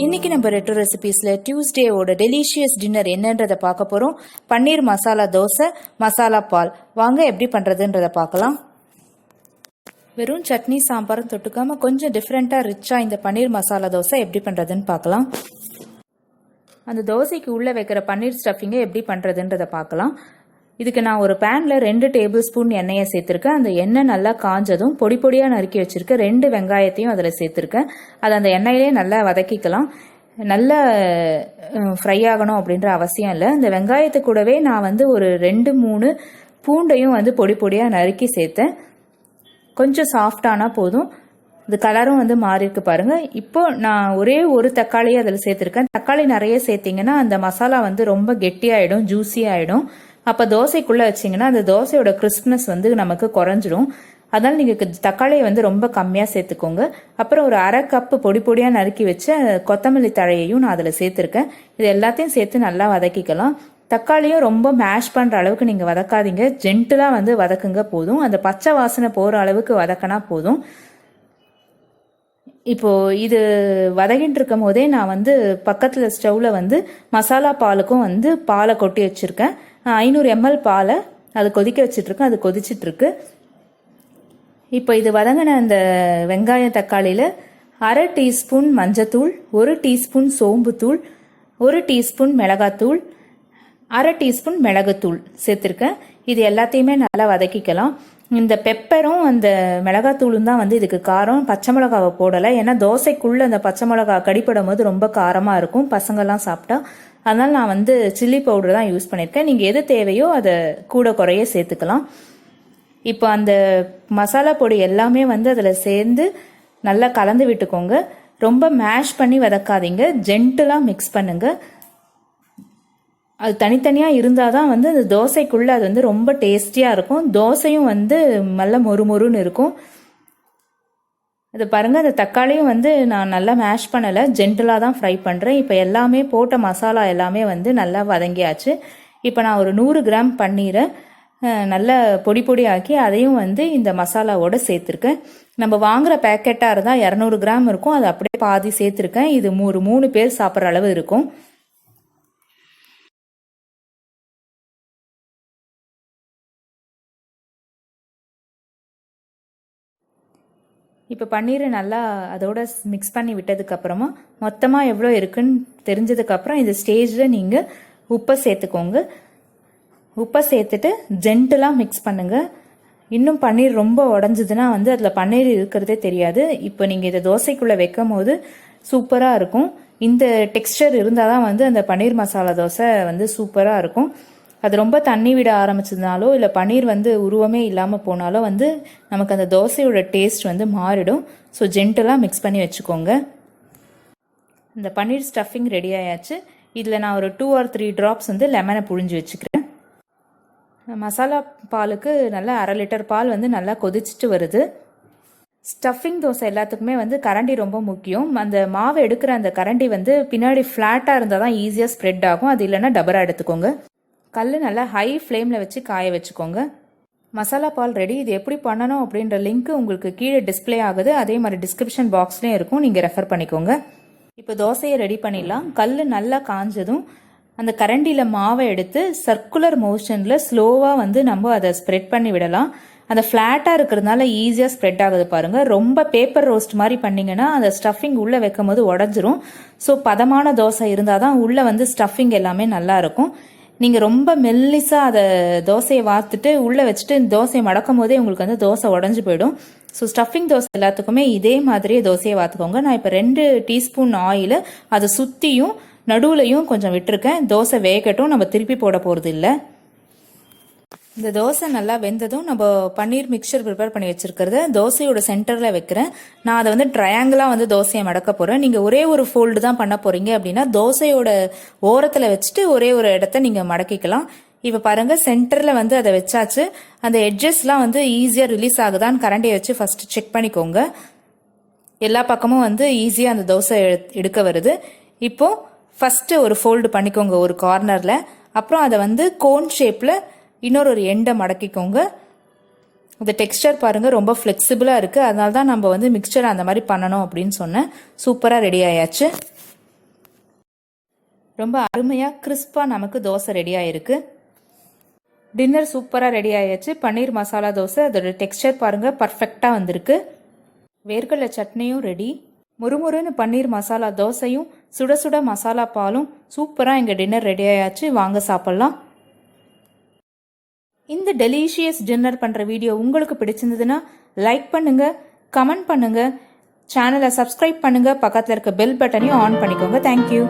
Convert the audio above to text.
இன்னைக்கு நம்ம retro ரெசிபீஸ்ல டியூஸ்டேவோட delicious dinner என்னன்றதை பார்க்க போறோம். பன்னீர் மசாலா தோசை, மசாலா பால். வாங்க எப்படி பண்றதுன்றதை பார்க்கலாம். வெறும் சட்னி சாம்பாரும் தொட்டுக்காம கொஞ்சம் டிஃப்ரெண்டா ரிச்சா இந்த பன்னீர் மசாலா தோசை எப்படி பண்றதுன்னு பார்க்கலாம். அந்த தோசைக்கு உள்ள வைக்கிற பன்னீர் ஸ்டஃபிங்கை எப்படி பண்றதுன்றதை பார்க்கலாம். இதுக்கு நான் ஒரு பேன்ல 2 டேபிள் ஸ்பூன் எண்ணெயை சேர்த்திருக்கேன். அந்த எண்ணெய் நல்லா காஞ்சதும் பொடி பொடியாக நறுக்கி வச்சிருக்கேன் 2 வெங்காயத்தையும் அதில் சேர்த்திருக்கேன். அதை அந்த எண்ணெயிலே நல்லா வதக்கிக்கலாம். நல்லா ஃப்ரை ஆகணும் அப்படின்ற அவசியம் இல்லை. இந்த வெங்காயத்தை கூடவே நான் ஒரு 2-3 பூண்டையும் பொடி பொடியாக நறுக்கி சேர்த்தேன். கொஞ்சம் சாஃப்டானா போதும். இது கலரும் மாறி இருக்கு பாருங்க. இப்போ நான் ஒரே ஒரு தக்காளியை அதில் சேர்த்திருக்கேன். தக்காளி நிறைய சேர்த்திங்கன்னா அந்த மசாலா ரொம்ப கெட்டியாயிடும், ஜூஸி ஆயிடும். அப்போ தோசைக்குள்ளே வச்சிங்கன்னா அந்த தோசையோட கிறிஸ்ப்னஸ் நமக்கு குறைஞ்சிடும். அதனால் நீங்கள் தக்காளியை ரொம்ப கம்மியாக சேர்த்துக்கோங்க. அப்புறம் ஒரு 1/2 கப்பு பொடி பொடியாக நறுக்கி வச்ச கொத்தமல்லி தழையையும் நான் அதில் சேர்த்துருக்கேன். இது எல்லாத்தையும் சேர்த்து நல்லா வதக்கிக்கலாம். தக்காளியும் ரொம்ப மேஷ் பண்ணுற அளவுக்கு நீங்கள் வதக்காதீங்க. ஜென்டிலாக வதக்குங்க போதும். அந்த பச்சை வாசனை போகிற அளவுக்கு வதக்கினா போதும். இப்போது இது வதக்கிட்டு இருக்கும் போதே நான் பக்கத்தில் ஸ்டவ்வில் மசாலா பாலுக்கும் பாலை கொட்டி வச்சுருக்கேன். 500 ml பாலை அது கொதிக்க வச்சிட்ருக்கேன். அது கொதிச்சிட்ருக்கு. இப்போ இது வதங்கின அந்த வெங்காயம் தக்காளியில் 1/2 டீஸ்பூன் மஞ்சத்தூள், 1 டீஸ்பூன் சோம்புத்தூள், 1 டீஸ்பூன் மிளகாத்தூள், 1/2 டீஸ்பூன் மிளகுத்தூள் சேர்த்துருக்கேன். இது எல்லாத்தையுமே நல்லா வதக்கிக்கலாம். இந்த பெப்பரும் அந்த மிளகாத்தூளும் தான் இதுக்கு காரம். பச்சை மிளகாவை போடலை. ஏன்னா தோசைக்குள்ளே அந்த பச்சை மிளகா கடிப்படும் போது ரொம்ப காரமாக இருக்கும் பசங்கள்லாம் சாப்பிட்டா. அதனால் நான் சில்லி பவுடர் தான் யூஸ் பண்ணியிருக்கேன். நீங்கள் எது தேவையோ அதை கூட குறைய சேர்த்துக்கலாம். இப்போ அந்த மசாலா பொடி எல்லாமே அதில் சேர்ந்து நல்லா கலந்து விட்டுக்கோங்க. ரொம்ப மேஷ் பண்ணி வதக்காதீங்க. ஜென்டிலாக மிக்ஸ் பண்ணுங்க. அது தனித்தனியாக இருந்தால் தான் அந்த தோசைக்குள்ளே அது ரொம்ப டேஸ்டியாக இருக்கும். தோசையும் நல்ல மொறுமொறுன்னு இருக்கும். இது பாருங்கள், அந்த தக்காளியும் நான் நல்லா மேஷ் பண்ணலை, ஜென்டிலாக தான் ஃப்ரை பண்ணுறேன். இப்போ எல்லாமே போட்ட மசாலா எல்லாமே நல்லா வதங்கியாச்சு. இப்போ நான் ஒரு 100 கிராம் பன்னீரை நல்லா பொடி பொடி ஆக்கி அதையும் இந்த மசாலாவோடு சேர்த்துருக்கேன். நம்ம வாங்குகிற பேக்கெட்டாக இருந்தால் 200 கிராம் இருக்கும். அது அப்படியே பாதி சேர்த்துருக்கேன். இது 3 பேர் சாப்பிட்ற அளவு இருக்கும். இப்போ பன்னீரை நல்லா அதோட மிக்ஸ் பண்ணி விட்டதுக்கப்புறமா மொத்தமாக எவ்வளோ இருக்குன்னு தெரிஞ்சதுக்கப்புறம் இந்த ஸ்டேஜில் நீங்கள் உப்பை சேர்த்துக்கோங்க. உப்பை சேர்த்துட்டு ஜென்டிலாக மிக்ஸ் பண்ணுங்கள். இன்னும் பன்னீர் ரொம்ப உடஞ்சிதுன்னா அதில் பன்னீர் இருக்கிறதே தெரியாது. இப்போ நீங்கள் இதை தோசைக்குள்ளே வைக்கும் போது சூப்பராக இருக்கும். இந்த டெக்ஸ்டர் இருந்தால் தான் அந்த பன்னீர் மசாலா தோசை சூப்பராக இருக்கும். அது ரொம்ப தண்ணி விட ஆரம்பிச்சதுனாலோ இல்லை பன்னீர் உருவமே இல்லாமல் போனாலோ நமக்கு அந்த தோசையோட டேஸ்ட் மாறிடும். ஸோ ஜென்டலாக மிக்ஸ் பண்ணி வச்சுக்கோங்க. இந்த பன்னீர் ஸ்டஃபிங் ரெடி ஆயாச்சு. இதில் நான் ஒரு 2 or 3 ட்ராப்ஸ் லெமனை புழிஞ்சு வச்சுக்கிறேன். மசாலா பாலுக்கு நல்லா 1/2 லிட்டர் பால் நல்லா கொதிச்சுட்டு வருது. ஸ்டஃபிங் தோசை எல்லாத்துக்குமே கரண்டி ரொம்ப முக்கியம். அந்த மாவை எடுக்கிற அந்த கரண்டி பின்னாடி ஃப்ளாட்டாக இருந்தால் தான் ஈஸியாக ஸ்ப்ரெட் ஆகும். அது இல்லைன்னா டபரா எடுத்துக்கோங்க. கல் நல்லா ஹை ஃப்ளேமில் வச்சு காய வச்சுக்கோங்க. மசாலா பால் ரெடி. இது எப்படி பண்ணணும் அப்படின்ற லிங்க் உங்களுக்கு கீழே டிஸ்பிளே ஆகுது. அதே மாதிரி டிஸ்கிரிப்ஷன் பாக்ஸ்லேயும் இருக்கும், நீங்கள் ரெஃபர் பண்ணிக்கோங்க. இப்போ தோசையை ரெடி பண்ணிடலாம். கல் நல்லா காஞ்சதும் அந்த கரண்டியில் மாவை எடுத்து சர்க்குலர் மோஷனில் ஸ்லோவாக நம்ம அதை ஸ்ப்ரெட் பண்ணி விடலாம். அந்த ஃப்ளாட்டாக இருக்கிறதுனால ஈஸியாக ஸ்ப்ரெட் ஆகுது பாருங்கள். ரொம்ப பேப்பர் ரோஸ்ட் மாதிரி பண்ணிங்கன்னா அந்த ஸ்டஃபிங் உள்ளே வைக்கும் போது உடஞ்சிரும். ஸோ பதமான தோசை இருந்தால் தான் உள்ளே ஸ்டஃபிங் எல்லாமே நல்லா இருக்கும். நீங்கள் ரொம்ப மெல்லிசாக அதை தோசையை வார்த்துட்டு உள்ளே வச்சுட்டு தோசையை மடக்கும் போதே உங்களுக்கு தோசை உடஞ்சி போயிடும். ஸோ ஸ்டஃபிங் தோசை எல்லாத்துக்குமே இதே மாதிரியே தோசையை வாத்துக்கோங்க. நான் இப்போ 2 டீஸ்பூன் ஆயில் அதை சுற்றியும் நடுவுலையும் கொஞ்சம் விட்டுருக்கேன். தோசை வேகட்டும், நம்ம திருப்பி போட போகிறது இல்லை. இந்த தோசை நல்லா வெந்ததும் நம்ம பன்னீர் மிக்சர் ப்ரிப்பேர் பண்ணி வச்சிருக்கிறத தோசையோட சென்டரில் வைக்கிறேன். நான் அதை ட்ரையாங்கிளாக தோசையை மடக்க போகிறேன். நீங்கள் ஒரே ஒரு ஃபோல்டு தான் பண்ண போகிறீங்க அப்படின்னா தோசையோட ஓரத்தில் வச்சுட்டு ஒரே ஒரு இடத்த நீங்கள் மடக்கிக்கலாம். இப்போ பாருங்கள், சென்டரில் அதை வச்சாச்சு. அந்த எட்ஜஸ்லாம் ஈஸியாக ரிலீஸ் ஆகுதான்னு கரண்டியை வச்சு ஃபஸ்ட்டு செக் பண்ணிக்கோங்க. எல்லா பக்கமும் ஈஸியாக அந்த தோசை எடுக்க வருது. இப்போது ஃபஸ்ட்டு ஒரு ஃபோல்டு பண்ணிக்கோங்க ஒரு கார்னரில். அப்புறம் அதை கோன் ஷேப்பில் இன்னொரு எண்டை மடக்கிக்கோங்க. இந்த டெக்ஸ்டர் பாருங்கள் ரொம்ப ஃப்ளெக்சிபிளாக இருக்குது. அதனால தான் நம்ம மிக்சர் அந்த மாதிரி பண்ணணும் அப்படின்னு சொன்னேன். சூப்பராக ரெடி ஆயாச்சு. ரொம்ப அருமையாக கிறிஸ்பாக நமக்கு தோசை ரெடி ஆயிருக்கு. டின்னர் சூப்பராக ரெடி ஆயாச்சு. பன்னீர் மசாலா தோசை, அதோட டெக்ஸ்டர் பாருங்கள் பர்ஃபெக்டாக வந்திருக்கு. வேர்க்கடலை சட்னியும் ரெடி. முறுமுறுன்னு பன்னீர் மசாலா தோசையும் சுட சுட மசாலா பாலும் சூப்பராக எங்கள் டின்னர் ரெடி ஆயாச்சு. வாங்க சாப்பிட்லாம். இந்த டெலிஷியஸ் டின்னர் பண்ணுற வீடியோ உங்களுக்கு பிடிச்சிருந்ததுன்னா லைக் பண்ணுங்கள், கமெண்ட் பண்ணுங்கள், சேனலை சப்ஸ்கிரைப் பண்ணுங்கள், பக்கத்தில் இருக்க பெல் பட்டனையும் ஆன் பண்ணிக்கோங்க. தேங்க்யூ.